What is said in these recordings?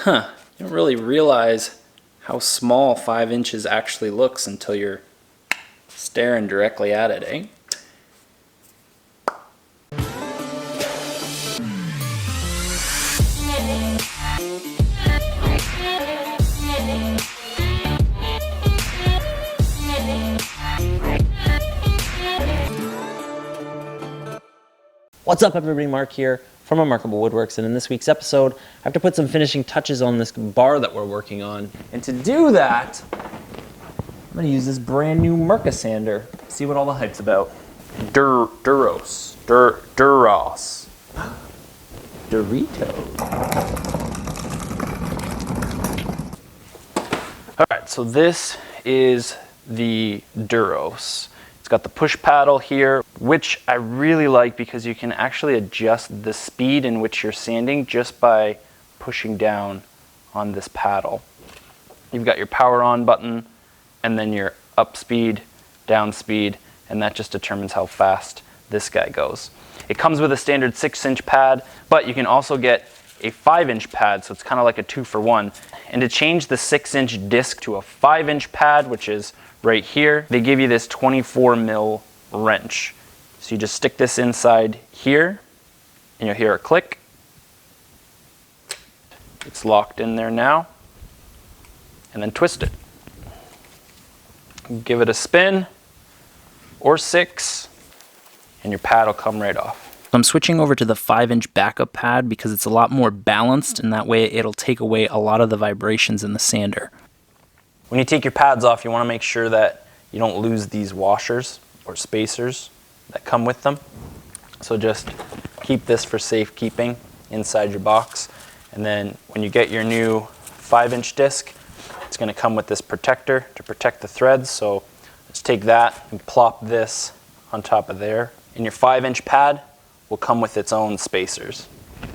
You don't really realize how small 5 inches actually looks until you're staring directly at it, eh? What's up everybody, Mark here from Remarkable Woodworks, and in this week's episode I have to put some finishing touches on this bar that we're working on. And to do that, I'm going to use this brand new Mirka sander. See what all the hype's about. Deros. Doritos. Alright, so this is the Deros. It's got the push paddle here, which I really like because you can actually adjust the speed in which you're sanding just by pushing down on this paddle. You've got your power on button and then your up speed, down speed, and that just determines how fast this guy goes. It comes with a standard 6-inch pad, but you can also get a 5-inch pad, so it's kind of like a 2-for-1. And to change the 6-inch disc to a 5-inch pad, which is right here, they give you this 24mm wrench. So you just stick this inside here, and you'll hear a click. It's locked in there now. And then twist it. Give it a spin, or 6, and your pad will come right off. I'm switching over to the 5-inch backup pad because it's a lot more balanced, and that way it'll take away a lot of the vibrations in the sander. When you take your pads off, you want to make sure that you don't lose these washers or spacers that come with them. So just keep this for safekeeping inside your box. And then when you get your new 5-inch disc, it's going to come with this protector to protect the threads. So let's take that and plop this on top of there. And your 5-inch pad will come with its own spacers.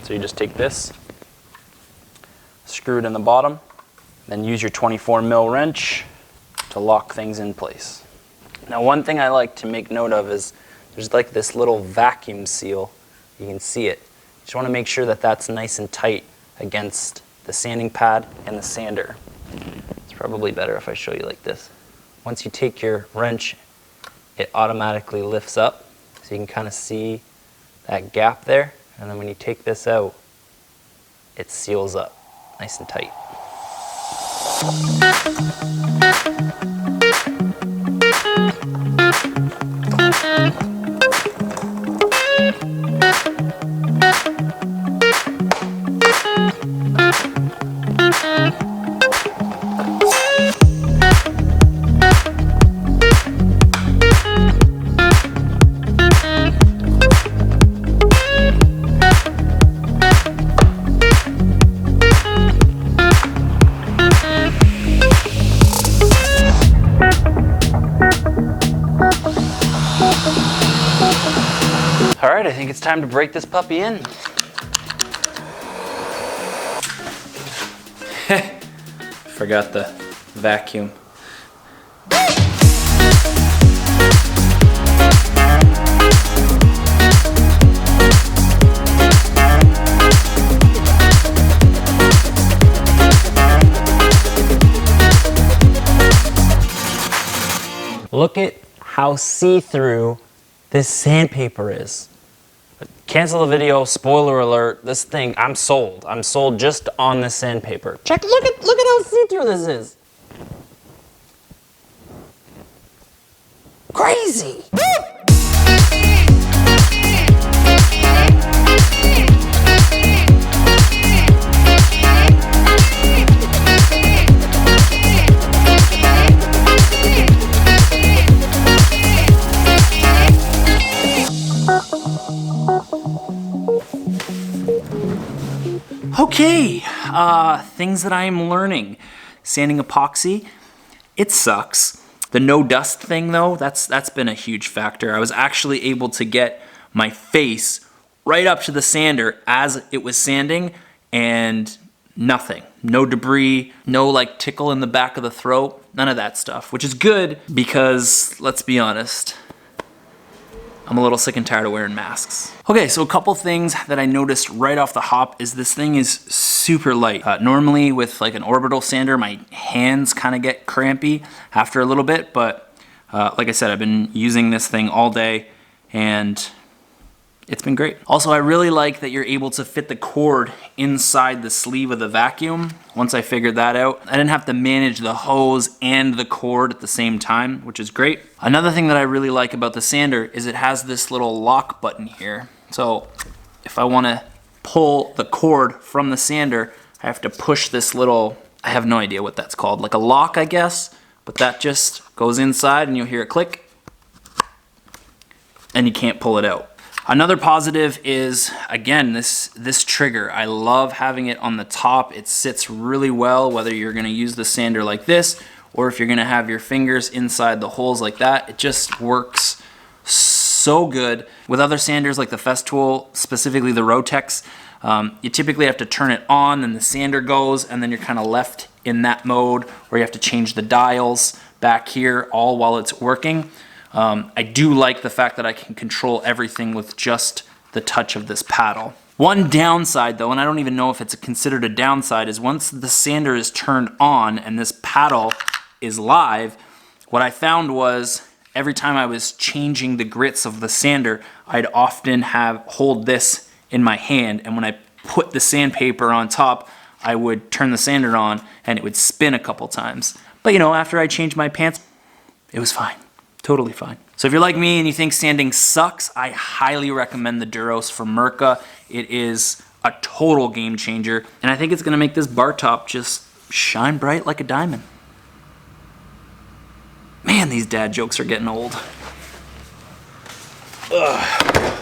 So you just take this, screw it in the bottom, then use your 24mm wrench to lock things in place. Now one thing I like to make note of is there's like this little vacuum seal. You can see it. You just want to make sure that that's nice and tight against the sanding pad and the sander. It's probably better if I show you like this. Once you take your wrench, it automatically lifts up, so you can kind of see that gap there, and then when you take this out, it seals up nice and tight. All right, I think it's time to break this puppy in. Forgot the vacuum. Look at how see-through this sandpaper is. Cancel the video, spoiler alert, this thing, I'm sold. I'm sold just on this sandpaper. Check, look at how see-through this is. Crazy! Okay, things that I am learning. Sanding epoxy, it sucks. The no dust thing though, that's been a huge factor. I was actually able to get my face right up to the sander as it was sanding and nothing. No debris, no like tickle in the back of the throat, none of that stuff, which is good because, let's be honest, I'm a little sick and tired of wearing masks. Okay, so a couple things that I noticed right off the hop is this thing is super light. Normally with like an orbital sander, my hands kind of get crampy after a little bit, but like I said, I've been using this thing all day and it's been great. Also, I really like that you're able to fit the cord inside the sleeve of the vacuum. Once I figured that out, I didn't have to manage the hose and the cord at the same time, which is great. Another thing that I really like about the sander is it has this little lock button here. So if I wanna pull the cord from the sander, I have to push this little, I have no idea what that's called, like a lock, I guess, but that just goes inside and you'll hear it click and you can't pull it out. Another positive is, again, this trigger. I love having it on the top. It sits really well, whether you're gonna use the sander like this, or if you're gonna have your fingers inside the holes like that. It just works so good. With other sanders like the Festool, specifically the Rotex, you typically have to turn it on and the sander goes, and then you're kind of left in that mode where you have to change the dials back here all while it's working. I do like the fact that I can control everything with just the touch of this paddle. One downside though, and I don't even know if it's considered a downside, is once the sander is turned on and this paddle is live, what I found was every time I was changing the grits of the sander, I'd often hold this in my hand, and when I put the sandpaper on top, I would turn the sander on and it would spin a couple times. But you know, after I changed my pants, it was fine. Totally fine. So if you're like me and you think sanding sucks, I highly recommend the Deros from Mirka. It is a total game changer, and I think it's gonna make this bar top just shine bright like a diamond. Man, these dad jokes are getting old. Ugh.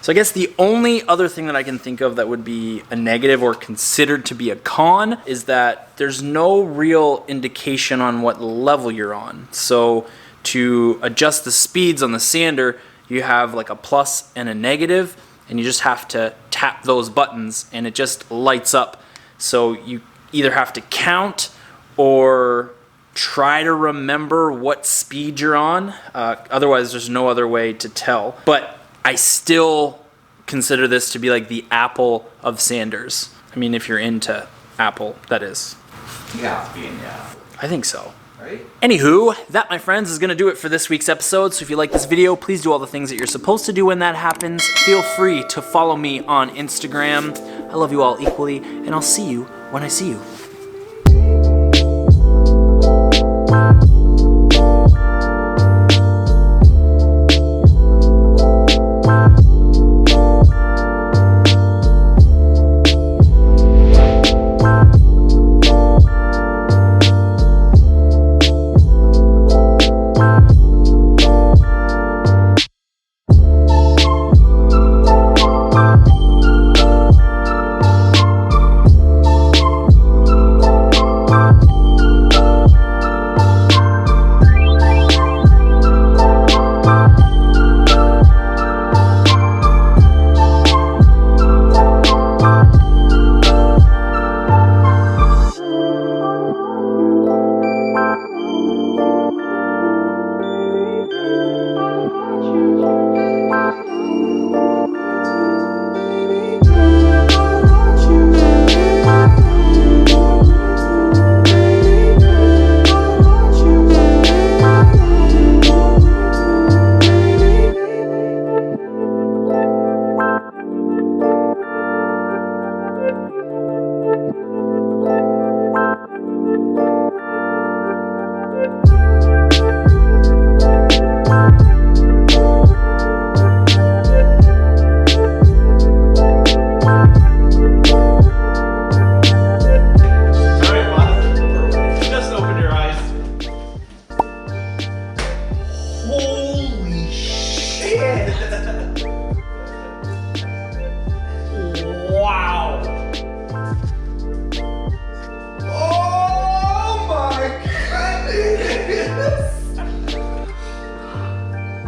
So I guess the only other thing that I can think of that would be a negative or considered to be a con is that there's no real indication on what level you're on. So to adjust the speeds on the sander, you have like a plus and a negative, and you just have to tap those buttons and it just lights up. So you either have to count or try to remember what speed you're on. Otherwise, there's no other way to tell. But I still consider this to be like the Apple of sanders. I mean, if you're into Apple, that is. You have to be in the Apple. I think so. Right? Anywho, that, my friends, is going to do it for this week's episode. So if you like this video, please do all the things that you're supposed to do when that happens. Feel free to follow me on Instagram. I love you all equally, and I'll see you when I see you.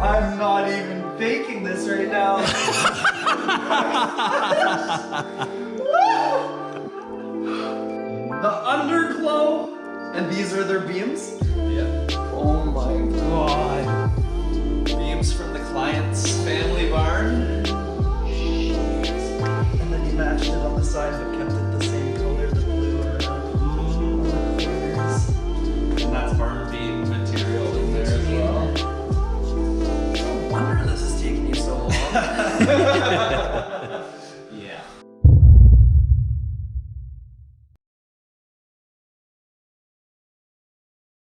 I'm not even faking this right now. The underglow, and these are their beams? Yeah. Oh my god. Beams from the client's face.